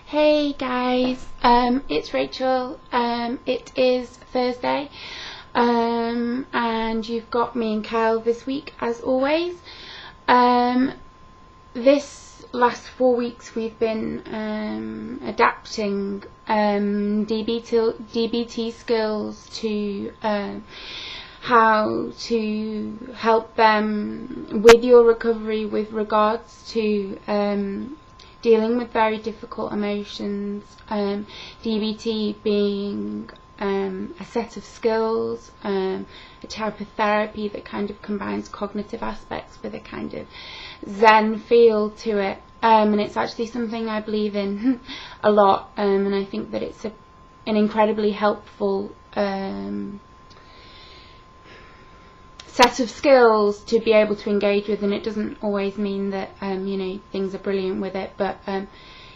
Hey guys, it's Rachel. It is Thursday, and you've got me and Kyle this week as always. This last 4 weeks we've been adapting DBT skills to how to help them with your recovery with regards to dealing with very difficult emotions, DBT being a set of skills, a type of therapy that kind of combines cognitive aspects with a kind of Zen feel to it, and it's actually something I believe in a lot, and I think that it's an incredibly helpful set of skills to be able to engage with, and it doesn't always mean that things are brilliant with it, but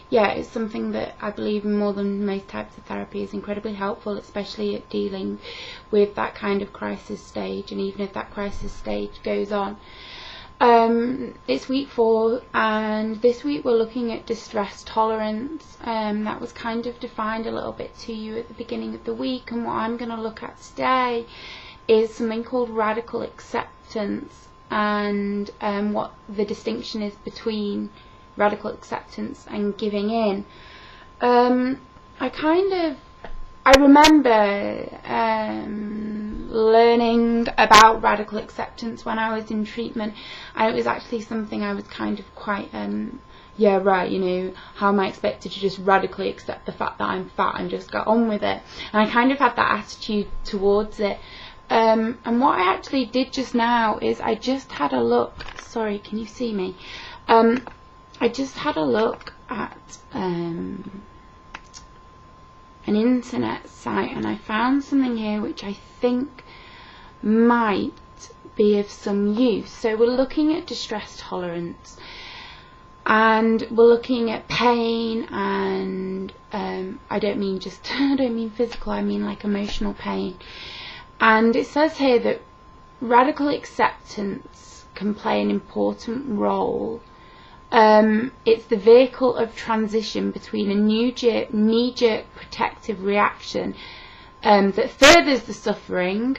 yeah, it's something that I believe in more than most types of therapy is incredibly helpful, especially at dealing with that kind of crisis stage, and even if that crisis stage goes on. It's week 4, and this week we're looking at distress tolerance. That was kind of defined a little bit to you at the beginning of the week, and what I'm going to look at today is something called radical acceptance, and what the distinction is between radical acceptance and giving in. I remember learning about radical acceptance when I was in treatment, and it was actually something I was kind of quite yeah, right, how am I expected to just radically accept the fact that I'm fat and just get on with it? And I kind of had that attitude towards it. And what I actually did just now is I just had a look, sorry, can you see me? I just had a look at an internet site, and I found something here which I think might be of some use. So we're looking at distress tolerance, and we're looking at pain, and I don't mean physical, I mean like emotional pain. And it says here that radical acceptance can play an important role. It's the vehicle of transition between a knee-jerk protective reaction that furthers the suffering.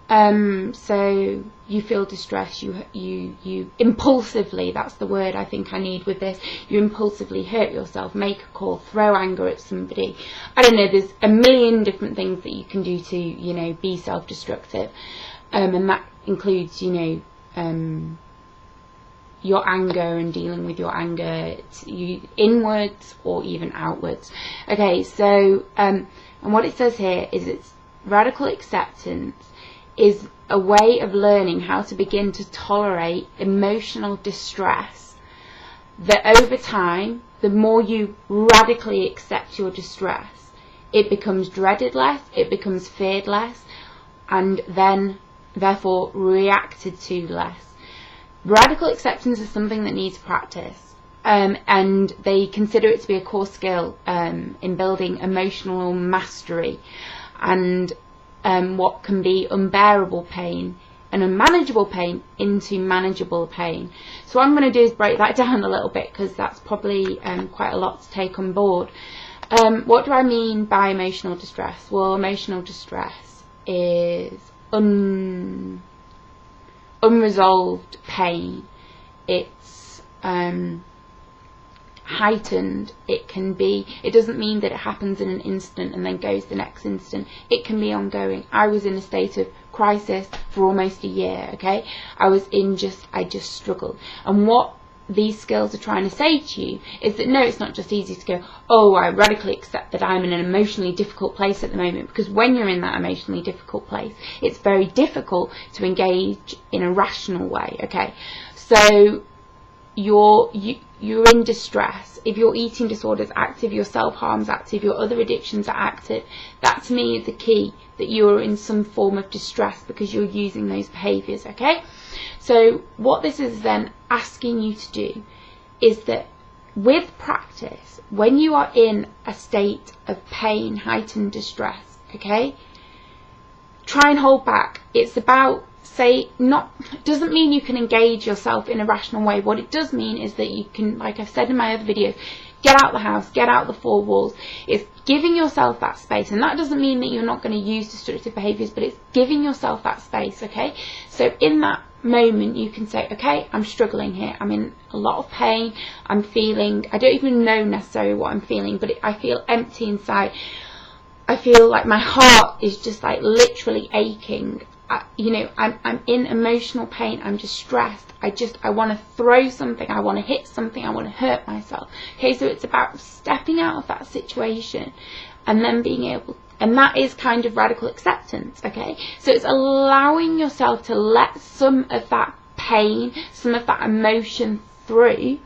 So you feel distress, you impulsively, that's the word I think I need with this, you impulsively hurt yourself, make a call, throw anger at somebody. I don't know, there's a million different things that you can do to, be self-destructive, and that includes, your anger and dealing with your anger, inwards or even outwards. Okay, so, and what it says here is it's radical acceptance is a way of learning how to begin to tolerate emotional distress, that over time, the more you radically accept your distress, it becomes dreaded less, it becomes feared less, and then therefore reacted to less. Radical acceptance is something that needs practice, and they consider it to be a core skill in building emotional mastery, and what can be unbearable pain and unmanageable pain into manageable pain. So what I'm going to do is break that down a little bit, because that's probably quite a lot to take on board. What do I mean by emotional distress? Well, emotional distress is unresolved pain. It's heightened. It doesn't mean that it happens in an instant and then goes the next instant. It can be ongoing. I was in a state of crisis for almost a year, okay? I just struggled. And what these skills are trying to say to you is that no, it's not just easy to go, oh, I radically accept that I'm in an emotionally difficult place at the moment, because when you're in that emotionally difficult place, it's very difficult to engage in a rational way, okay? So you're in distress. If your eating disorder is active, your self-harm is active, your other addictions are active, that to me is the key, that you're in some form of distress because you're using those behaviours, okay? So what this is then asking you to do is that with practice, when you are in a state of pain, heightened distress, okay, try and hold back. It's about doesn't mean you can engage yourself in a rational way. What it does mean is that you can, like I've said in my other videos, Get out the house, get out the four walls. It's giving yourself that space. And that doesn't mean that you're not going to use destructive behaviours, but it's giving yourself that space, okay? So in that moment, you can say, okay, I'm struggling here. I'm in a lot of pain. I'm feeling, I don't even know necessarily what I'm feeling, but I feel empty inside. I feel like my heart is just like literally aching. I'm in emotional pain. I'm just stressed. I want to throw something. I want to hit something. I want to hurt myself. Okay, so it's about stepping out of that situation and then being able, and that is kind of radical acceptance. Okay, so it's allowing yourself to let some of that pain, some of that emotion through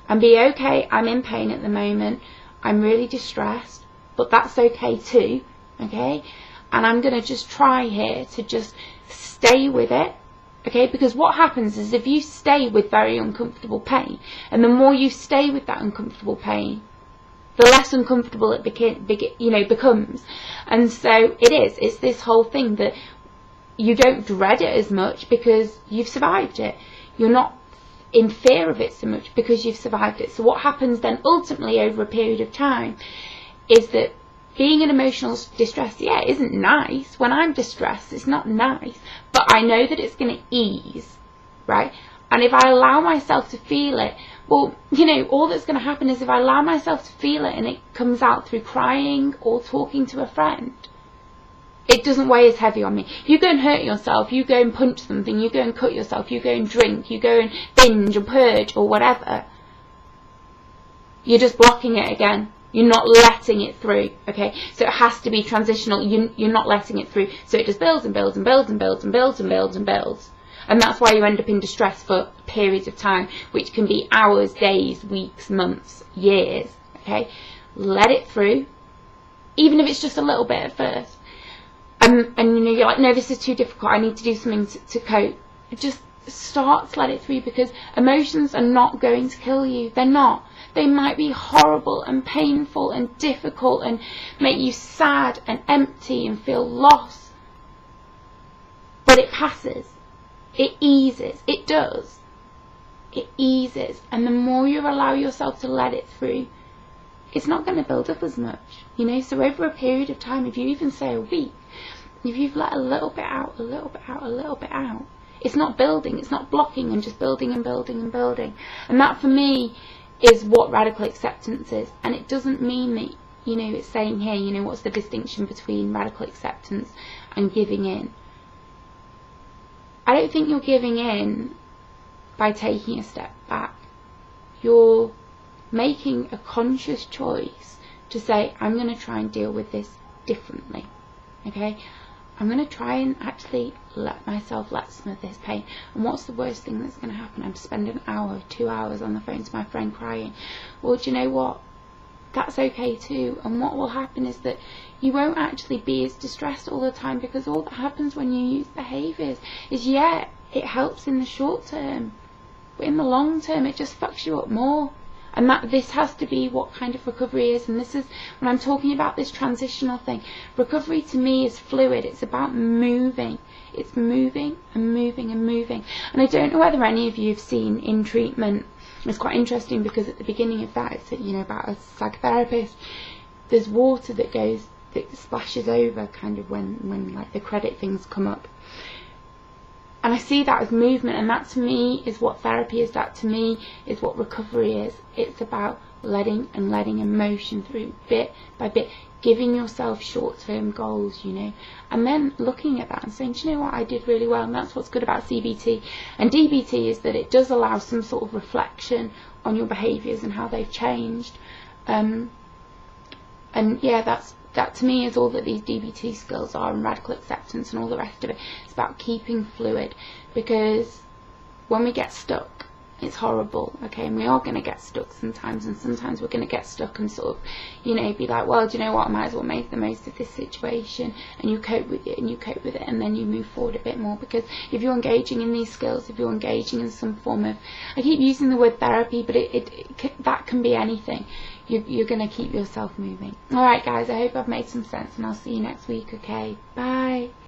and be okay. I'm in pain at the moment. I'm really distressed, but that's okay too. Okay, and I'm going to just try here to just stay with it, okay? Because what happens is if you stay with very uncomfortable pain, and the more you stay with that uncomfortable pain, the less uncomfortable it becomes. And so it's this whole thing that you don't dread it as much because you've survived it. You're not in fear of it so much because you've survived it. So what happens then ultimately over a period of time is that being in emotional distress, yeah, isn't nice. When I'm distressed, it's not nice. But I know that it's going to ease, right? And if I allow myself to feel it, well, all that's going to happen is if I allow myself to feel it and it comes out through crying or talking to a friend, it doesn't weigh as heavy on me. You go and hurt yourself, you go and punch something, you go and cut yourself, you go and drink, you go and binge or purge or whatever, you're just blocking it again. You're not letting it through, okay? So it has to be transitional. You're not letting it through. So it just builds and builds and builds and builds and builds and builds and builds. And that's why you end up in distress for periods of time, which can be hours, days, weeks, months, years, okay? Let it through, even if it's just a little bit at first. And you're like, no, this is too difficult. I need to do something to cope. Just start to let it through, because emotions are not going to kill you. They're not. They might be horrible and painful and difficult and make you sad and empty and feel lost. But it passes. It eases. It does. It eases. And the more you allow yourself to let it through, it's not going to build up as much. So over a period of time, if you even say a week, if you've let a little bit out, a little bit out, a little bit out, it's not building. It's not blocking and just building and building and building. And that for me is what radical acceptance is. And it doesn't mean that, it's saying here, what's the distinction between radical acceptance and giving in? I don't think you're giving in by taking a step back. You're making a conscious choice to say, I'm going to try and deal with this differently, okay? I'm going to try and actually let myself let some of this pain. And what's the worst thing that's going to happen? I'm spending an hour, 2 hours on the phone to my friend crying. Well, do you know what? That's okay too. And what will happen is that you won't actually be as distressed all the time, because all that happens when you use behaviours is, yeah, it helps in the short term, but in the long term it just fucks you up more. And this has to be what kind of recovery is. And this is, when I'm talking about this transitional thing, recovery to me is fluid. It's about moving. It's moving and moving and moving. And I don't know whether any of you have seen In Treatment. It's quite interesting because at the beginning of that, it's about a psychotherapist. There's water that splashes over kind of when like the credit things come up. And I see that as movement, and that to me is what therapy is. That to me is what recovery is. It's about letting emotion through bit by bit, giving yourself short-term goals, and then looking at that and saying, do you know what, I did really well. And that's what's good about CBT and DBT, is that it does allow some sort of reflection on your behaviours and how they've changed. And yeah, that to me is all that these DBT skills are, and radical acceptance and all the rest of it. It's about keeping fluid, because when we get stuck, it's horrible, okay? And we are going to get stuck sometimes, and sometimes we're going to get stuck and sort of, be like, well, do you know what, I might as well make the most of this situation, and you cope with it, and then you move forward a bit more. Because if you're engaging in these skills, if you're engaging in some form of, I keep using the word therapy, but that can be anything. You're going to keep yourself moving. Alright guys, I hope I've made some sense, and I'll see you next week, okay? Bye.